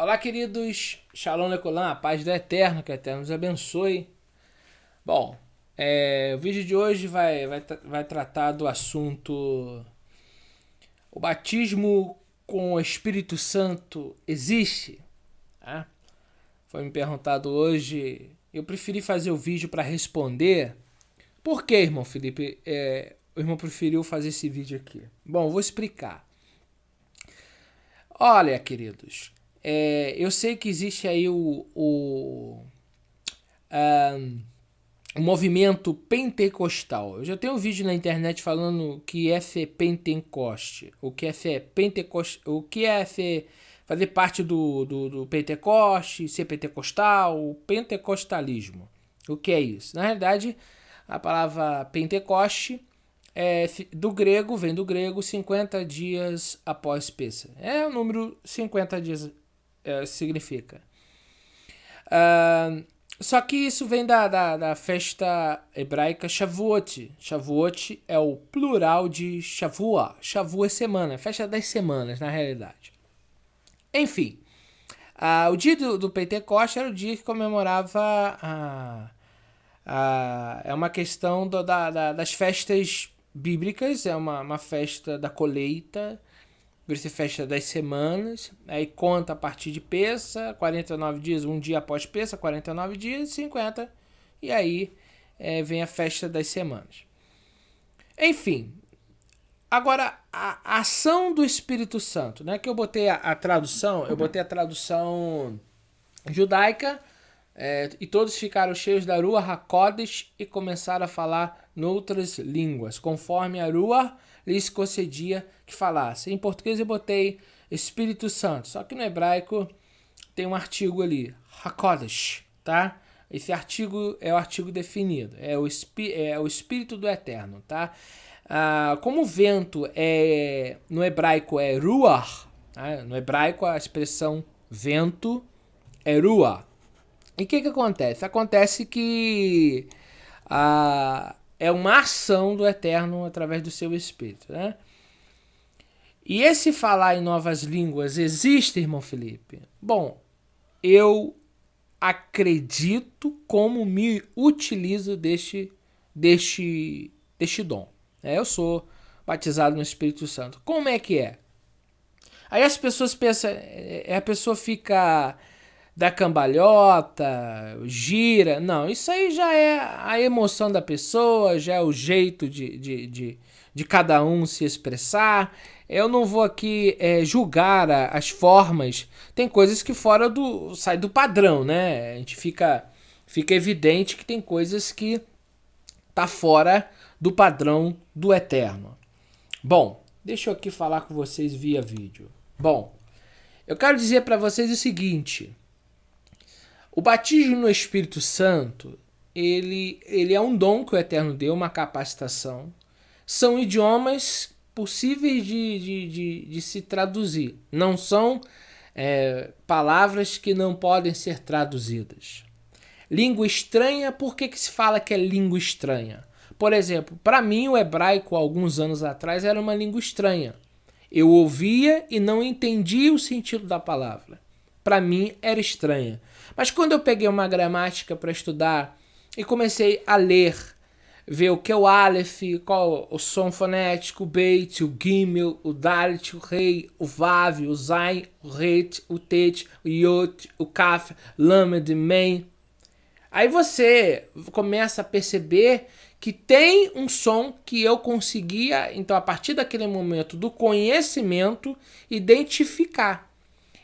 Olá, queridos. Shalom Lecolam, a paz do Eterno, que o Eterno nos abençoe. Bom, o vídeo de hoje vai tratar do assunto: o batismo com o Espírito Santo existe? Tá? Foi me perguntado hoje. Eu preferi fazer o vídeo para responder. Por que, irmão Felipe, o irmão preferiu fazer esse vídeo aqui? Bom, vou explicar. Olha, queridos, eu sei que existe aí o movimento pentecostal. Eu já tenho um vídeo na internet falando que é ser pentecoste, o que é ser pentecoste, o que é ser fazer parte do Pentecoste, ser pentecostal, o pentecostalismo. O que é isso? Na realidade, a palavra Pentecoste vem do grego 50 dias após Pêssego. O número 50 dias significa. Só que isso vem da festa hebraica Shavuot. Shavuot é o plural de Shavua. Shavua é semana, festa das semanas, na realidade. Enfim, o dia do Pentecoste era o dia que comemorava é uma questão das festas bíblicas, é uma festa da colheita, por isso é festa das semanas, aí conta a partir de Pêssego, 49 dias, um dia após Pêssego, 49 dias, 50, e aí vem a festa das semanas. Enfim, agora a ação do Espírito Santo, né, que eu botei a tradução judaica, e todos ficaram cheios da Ruach HaKodesh e começaram a falar noutras línguas, conforme a Ruach lhes concedia que falasse. Em português eu botei Espírito Santo, só que no hebraico tem um artigo ali, HaKodesh, tá? Esse artigo é o artigo definido, é o Espírito do Eterno, tá? Como o vento no hebraico é Ruach, tá? No hebraico a expressão vento é Ruach. E o que acontece? Acontece que é uma ação do Eterno através do seu Espírito, né? E esse falar em novas línguas existe, irmão Felipe? Bom, eu acredito como me utilizo deste dom. Eu sou batizado no Espírito Santo. Como é que é? Aí as pessoas pensam, a pessoa fica da cambalhota, gira. Não, isso aí já é a emoção da pessoa, já é o jeito de cada um se expressar. Eu não vou aqui julgar as formas. Tem coisas que sai do padrão, né? A gente fica evidente que tem coisas que tá fora do padrão do Eterno. Bom, deixa eu aqui falar com vocês via vídeo. Bom, eu quero dizer para vocês o seguinte: o batismo no Espírito Santo, ele é um dom que o Eterno deu, uma capacitação. São idiomas possíveis de se traduzir. Não são palavras que não podem ser traduzidas. Língua estranha, por que se fala que é língua estranha? Por exemplo, para mim o hebraico, alguns anos atrás, era uma língua estranha. Eu ouvia e não entendia o sentido da palavra. Para mim era estranha. Mas quando eu peguei uma gramática para estudar e comecei a ler, ver o que é o Aleph, qual o som fonético, o Beit, o Gimel, o Dalet, o Rei, o Vav, o Zain, o Ret, o Tet, o Yot, o Kaf, Lamed, Mem. Aí você começa a perceber que tem um som que eu conseguia, então a partir daquele momento do conhecimento, identificar.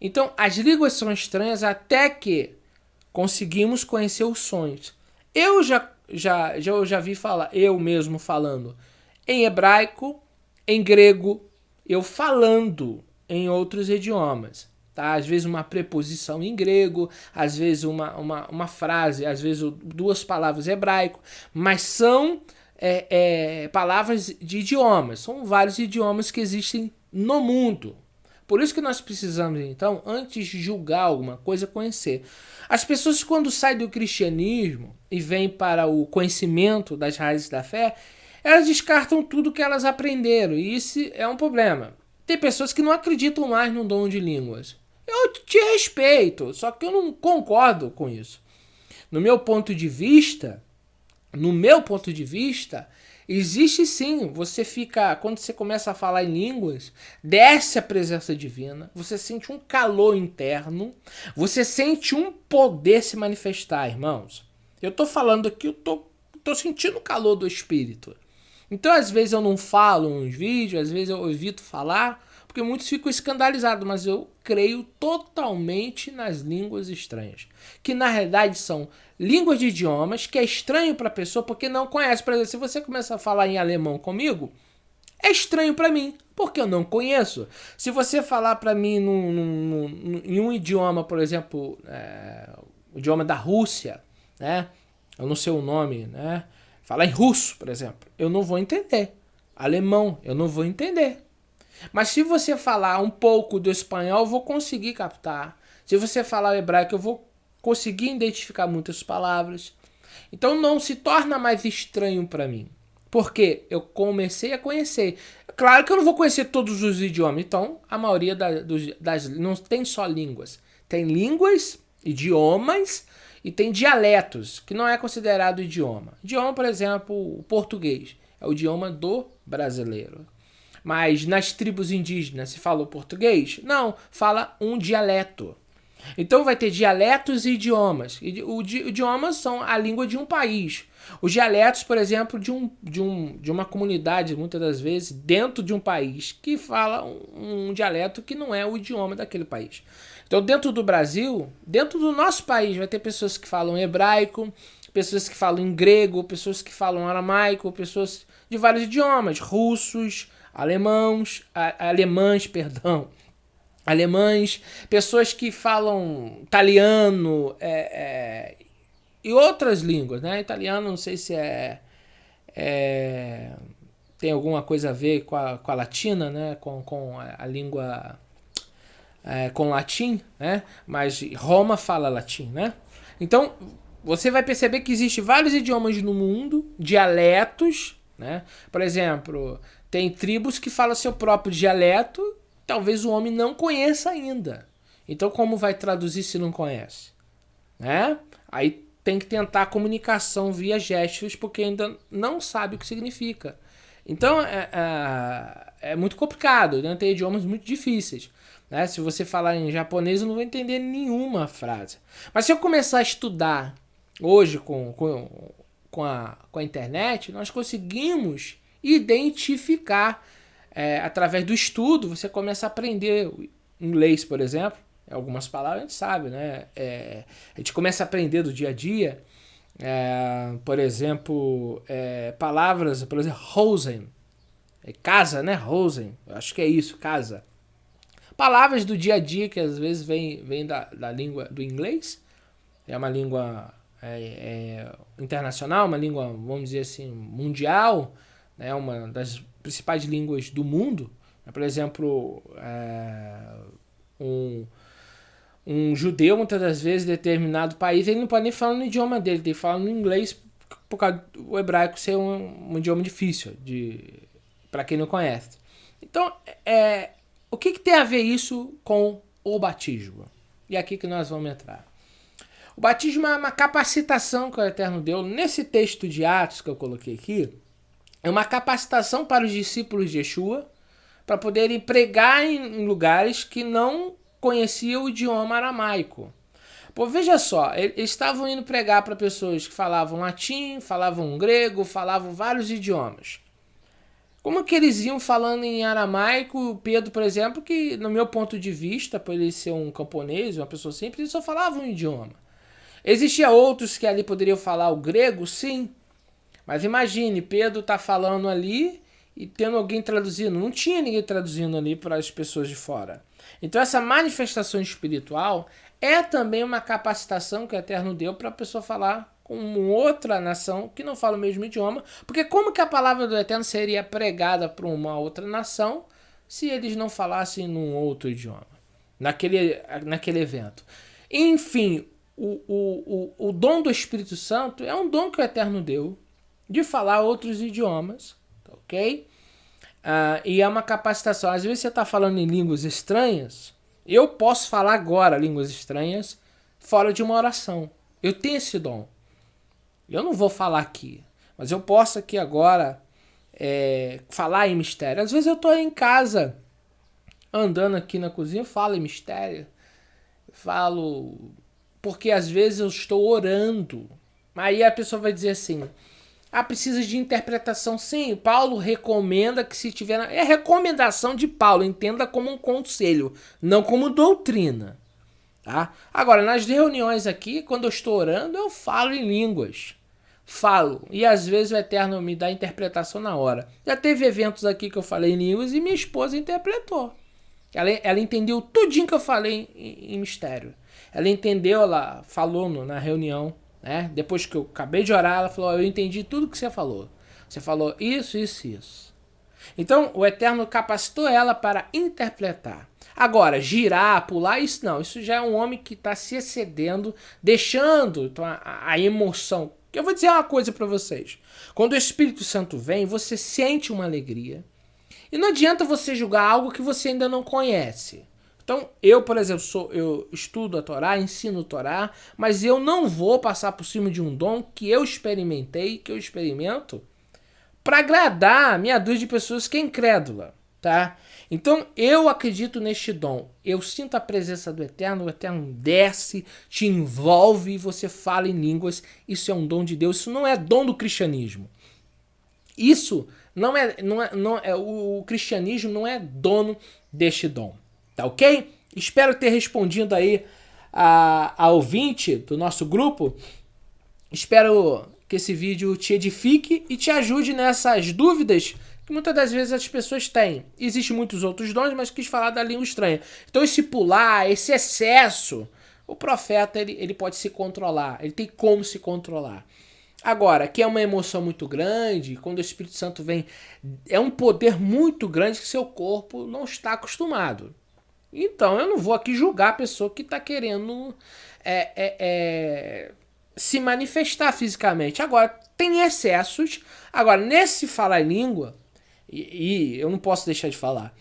Então as línguas são estranhas até que conseguimos conhecer os sons. Eu já vi falar, eu mesmo falando em hebraico, em grego, eu falando em outros idiomas. Tá? Às vezes uma preposição em grego, às vezes uma frase, às vezes duas palavras em hebraico, mas são palavras de idiomas. São vários idiomas que existem no mundo. Por isso que nós precisamos, então, antes de julgar alguma coisa, conhecer. As pessoas, quando saem do cristianismo e vêm para o conhecimento das raízes da fé, elas descartam tudo que elas aprenderam. E isso é um problema. Tem pessoas que não acreditam mais no dom de línguas. Eu te respeito, só que eu não concordo com isso. No meu ponto de vista, existe sim. Você fica, quando você começa a falar em línguas, desce a presença divina, você sente um calor interno, você sente um poder se manifestar, irmãos. Eu tô falando aqui, tô sentindo o calor do Espírito. Então, às vezes eu não falo nos vídeos, às vezes eu evito falar, porque muitos ficam escandalizados, mas eu creio totalmente nas línguas estranhas, que na realidade são línguas de idiomas que é estranho para a pessoa porque não conhece. Por exemplo, se você começar a falar em alemão comigo, é estranho para mim, porque eu não conheço. Se você falar para mim em um idioma, por exemplo, o idioma da Rússia, né? Eu não sei o nome, né? Falar em russo, por exemplo, eu não vou entender. Alemão, eu não vou entender. Mas se você falar um pouco do espanhol, eu vou conseguir captar. Se você falar o hebraico, eu vou conseguir identificar muitas palavras. Então não se torna mais estranho para mim. Porque eu comecei a conhecer. Claro que eu não vou conhecer todos os idiomas. Então, a maioria não tem só línguas. Tem línguas, idiomas e tem dialetos, que não é considerado idioma. Idioma, por exemplo, o português. É o idioma do brasileiro. Mas nas tribos indígenas se fala o português? Não, fala um dialeto. Então vai ter dialetos e idiomas. Idiomas são a língua de um país. Os dialetos, por exemplo, de uma comunidade, muitas das vezes, dentro de um país, que fala um dialeto que não é o idioma daquele país. Então, dentro do Brasil, dentro do nosso país, vai ter pessoas que falam hebraico, pessoas que falam em grego, pessoas que falam aramaico, pessoas de vários idiomas, russos, alemães, pessoas que falam italiano e outras línguas, né? Italiano, não sei se tem alguma coisa a ver com a latina, né? Com a língua com latim, né? Mas Roma fala latim, né? Então você vai perceber que existem vários idiomas no mundo, dialetos, né? Por exemplo, tem tribos que falam seu próprio dialeto, talvez o homem não conheça ainda. Então como vai traduzir se não conhece? Né? Aí tem que tentar a comunicação via gestos, porque ainda não sabe o que significa. Então é muito complicado, né? Tem idiomas muito difíceis. Né? Se você falar em japonês, eu não vou entender nenhuma frase. Mas se eu começar a estudar hoje com a internet, nós conseguimos identificar através do estudo. Você começa a aprender inglês, por exemplo. Algumas palavras a gente sabe, né? A gente começa a aprender do dia a dia. Por exemplo, palavras, por exemplo, Hosen. Casa, né? Hosen. Eu acho que é isso, casa. Palavras do dia a dia que às vezes vem da língua do inglês. É uma língua internacional, uma língua, vamos dizer assim, mundial, né? Uma das principais línguas do mundo. Por exemplo, um judeu, muitas das vezes, em determinado país, ele não pode nem falar no idioma dele, tem que falar no inglês, por causa do hebraico ser um idioma difícil para quem não conhece. Então, o que tem a ver isso com o batismo? E é aqui que nós vamos entrar. O batismo é uma capacitação que o Eterno deu. Nesse texto de Atos que eu coloquei aqui, é uma capacitação para os discípulos de Yeshua, para poderem pregar em lugares que não conheciam o idioma aramaico. Pô, veja só, eles estavam indo pregar para pessoas que falavam latim, falavam grego, falavam vários idiomas. Como que eles iam falando em aramaico? Pedro, por exemplo, que no meu ponto de vista, por ele ser um camponês, uma pessoa simples, ele só falava um idioma. Existia outros que ali poderiam falar o grego, sim. Mas imagine, Pedro tá falando ali e tendo alguém traduzindo. Não tinha ninguém traduzindo ali para as pessoas de fora. Então essa manifestação espiritual é também uma capacitação que o Eterno deu para a pessoa falar com outra nação que não fala o mesmo idioma. Porque como que a palavra do Eterno seria pregada para uma outra nação se eles não falassem num outro idioma? Naquele evento. Enfim, o dom do Espírito Santo é um dom que o Eterno deu de falar outros idiomas, ok? E é uma capacitação. Às vezes você está falando em línguas estranhas Eu posso falar agora línguas estranhas fora de uma oração. Eu tenho esse dom. Eu não vou falar aqui, mas eu posso aqui agora falar em mistério. Às vezes eu estou em casa, andando aqui na cozinha, eu falo em mistério. Falo porque às vezes eu estou orando. Aí a pessoa vai dizer assim: ah, precisa de interpretação. Sim, Paulo recomenda que se tiver... É recomendação de Paulo, entenda como um conselho, não como doutrina. Tá? Agora, nas reuniões aqui, quando eu estou orando, eu falo em línguas. Falo. E às vezes o Eterno me dá interpretação na hora. Já teve eventos aqui que eu falei em línguas e minha esposa interpretou. Ela entendeu tudinho que eu falei em mistério. Ela entendeu, ela falou na reunião, né? Depois que eu acabei de orar, ela falou: eu entendi tudo que você falou. Você falou isso, isso, isso. Então, o Eterno capacitou ela para interpretar. Agora, girar, pular, isso não. Isso já é um homem que está se excedendo, deixando então, a emoção. Eu vou dizer uma coisa para vocês. Quando o Espírito Santo vem, você sente uma alegria. E não adianta você julgar algo que você ainda não conhece. Então, eu, por exemplo, eu estudo a Torá, ensino a Torá, mas eu não vou passar por cima de um dom que eu experimentei, que eu experimento, para agradar a meia dúzia de pessoas que é incrédula, tá? Então, eu acredito neste dom. Eu sinto a presença do Eterno, o Eterno desce, te envolve e você fala em línguas. Isso é um dom de Deus, isso não é dom do cristianismo. Isso o cristianismo não é dono deste dom, tá ok? Espero ter respondido aí a ouvinte do nosso grupo. Espero que esse vídeo te edifique e te ajude nessas dúvidas que muitas das vezes as pessoas têm. Existem muitos outros dons, mas quis falar da língua estranha. Então esse pular, esse excesso, o profeta ele pode se controlar, ele tem como se controlar. Agora, que é uma emoção muito grande, quando o Espírito Santo vem, é um poder muito grande que seu corpo não está acostumado. Então, eu não vou aqui julgar a pessoa que está querendo se manifestar fisicamente. Agora, tem excessos. Agora, nesse falar em língua, e eu não posso deixar de falar,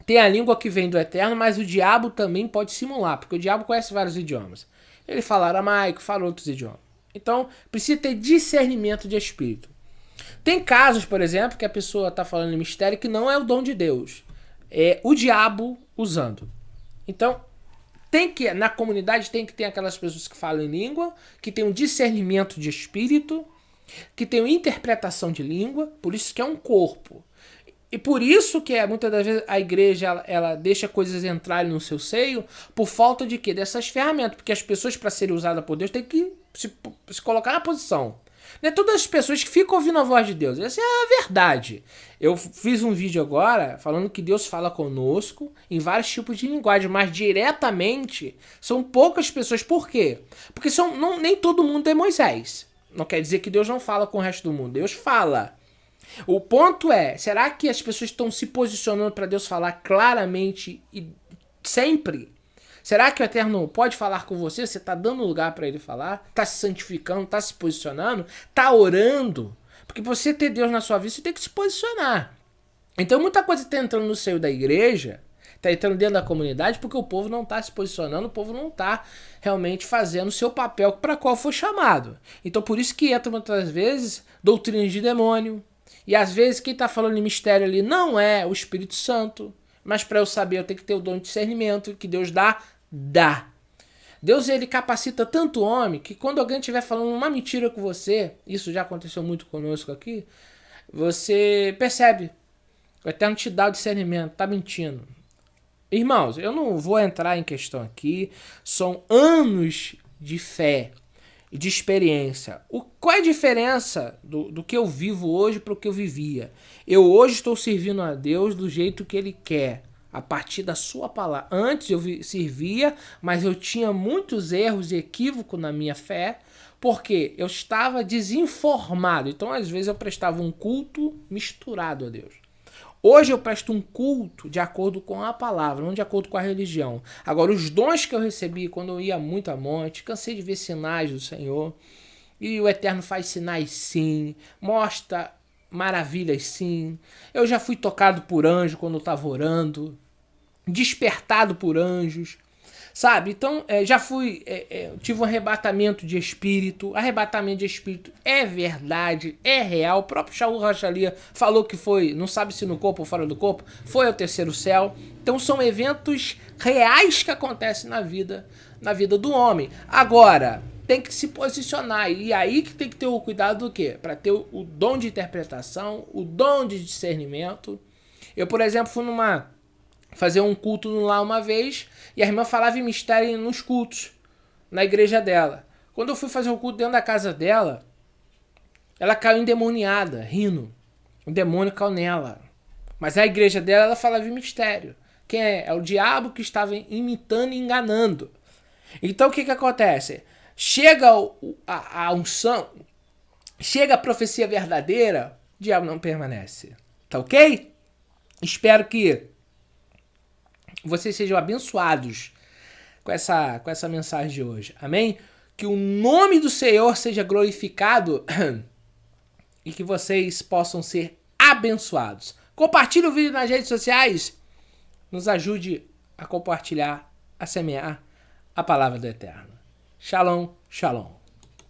tem a língua que vem do Eterno, mas o diabo também pode simular, porque o diabo conhece vários idiomas. Ele fala aramaico, fala outros idiomas. Então, precisa ter discernimento de espírito. Tem casos, por exemplo, que a pessoa está falando em mistério que não é o dom de Deus. É o diabo usando. Então, na comunidade tem que ter aquelas pessoas que falam em língua, que tem um discernimento de espírito, que tem uma interpretação de língua, por isso que é um corpo. E por isso que muitas das vezes a igreja ela deixa coisas entrarem no seu seio por falta de quê? Dessas ferramentas. Porque as pessoas, para serem usadas por Deus, têm que se colocar na posição. Não é todas as pessoas que ficam ouvindo a voz de Deus. Essa é a verdade. Eu fiz um vídeo agora falando que Deus fala conosco em vários tipos de linguagem, mas diretamente são poucas pessoas. Por quê? Porque nem todo mundo é Moisés. Não quer dizer que Deus não fala com o resto do mundo. Deus fala. O ponto é, será que as pessoas estão se posicionando para Deus falar claramente e sempre? Será que o Eterno pode falar com você? Você está dando lugar para ele falar? Está se santificando? Está se posicionando? Está orando? Porque para você ter Deus na sua vida, você tem que se posicionar. Então muita coisa está entrando no seio da igreja, está entrando dentro da comunidade, porque o povo não está se posicionando, o povo não está realmente fazendo o seu papel para qual foi chamado. Então por isso que entra muitas vezes doutrinas de demônio. E às vezes quem está falando em mistério ali não é o Espírito Santo. Mas para eu saber, eu tenho que ter o dom de discernimento que Deus dá. Deus ele capacita tanto o homem que quando alguém estiver falando uma mentira com você, isso já aconteceu muito conosco aqui, você percebe. O Eterno te dá o discernimento, tá mentindo. Irmãos, eu não vou entrar em questão aqui, são anos de fé e de experiência. Qual é a diferença do que eu vivo hoje para o que eu vivia? Eu hoje estou servindo a Deus do jeito que Ele quer, a partir da sua palavra. Antes eu servia, mas eu tinha muitos erros e equívocos na minha fé, porque eu estava desinformado. Então, às vezes, eu prestava um culto misturado a Deus. Hoje eu presto um culto de acordo com a palavra, não de acordo com a religião. Agora, os dons que eu recebi quando eu ia muito a monte, cansei de ver sinais do Senhor. E o Eterno faz sinais sim, mostra maravilhas sim. Eu já fui tocado por anjo quando eu estava orando. despertado por anjos, sabe? Então, tive um arrebatamento de espírito. Arrebatamento de espírito é verdade, é real. O próprio Shaul Rachalia falou que foi, não sabe se no corpo ou fora do corpo, foi ao terceiro céu. Então, são eventos reais que acontecem na vida do homem. Agora, tem que se posicionar. E aí que tem que ter o cuidado do quê? Para ter o dom de interpretação, o dom de discernimento. Eu, por exemplo, fui fazer um culto lá uma vez e a irmã falava em mistério nos cultos, na igreja dela. Quando eu fui fazer o culto dentro da casa dela, ela caiu endemoniada, rindo. O demônio caiu nela. Mas na igreja dela, ela falava em mistério. Quem é? É o diabo que estava imitando e enganando. Então o que acontece? Chega a unção, chega a profecia verdadeira, o diabo não permanece. Tá ok? Espero que vocês sejam abençoados com essa mensagem de hoje. Amém? Que o nome do Senhor seja glorificado e que vocês possam ser abençoados. Compartilhe o vídeo nas redes sociais. Nos ajude a compartilhar, a semear a palavra do Eterno. Shalom, shalom.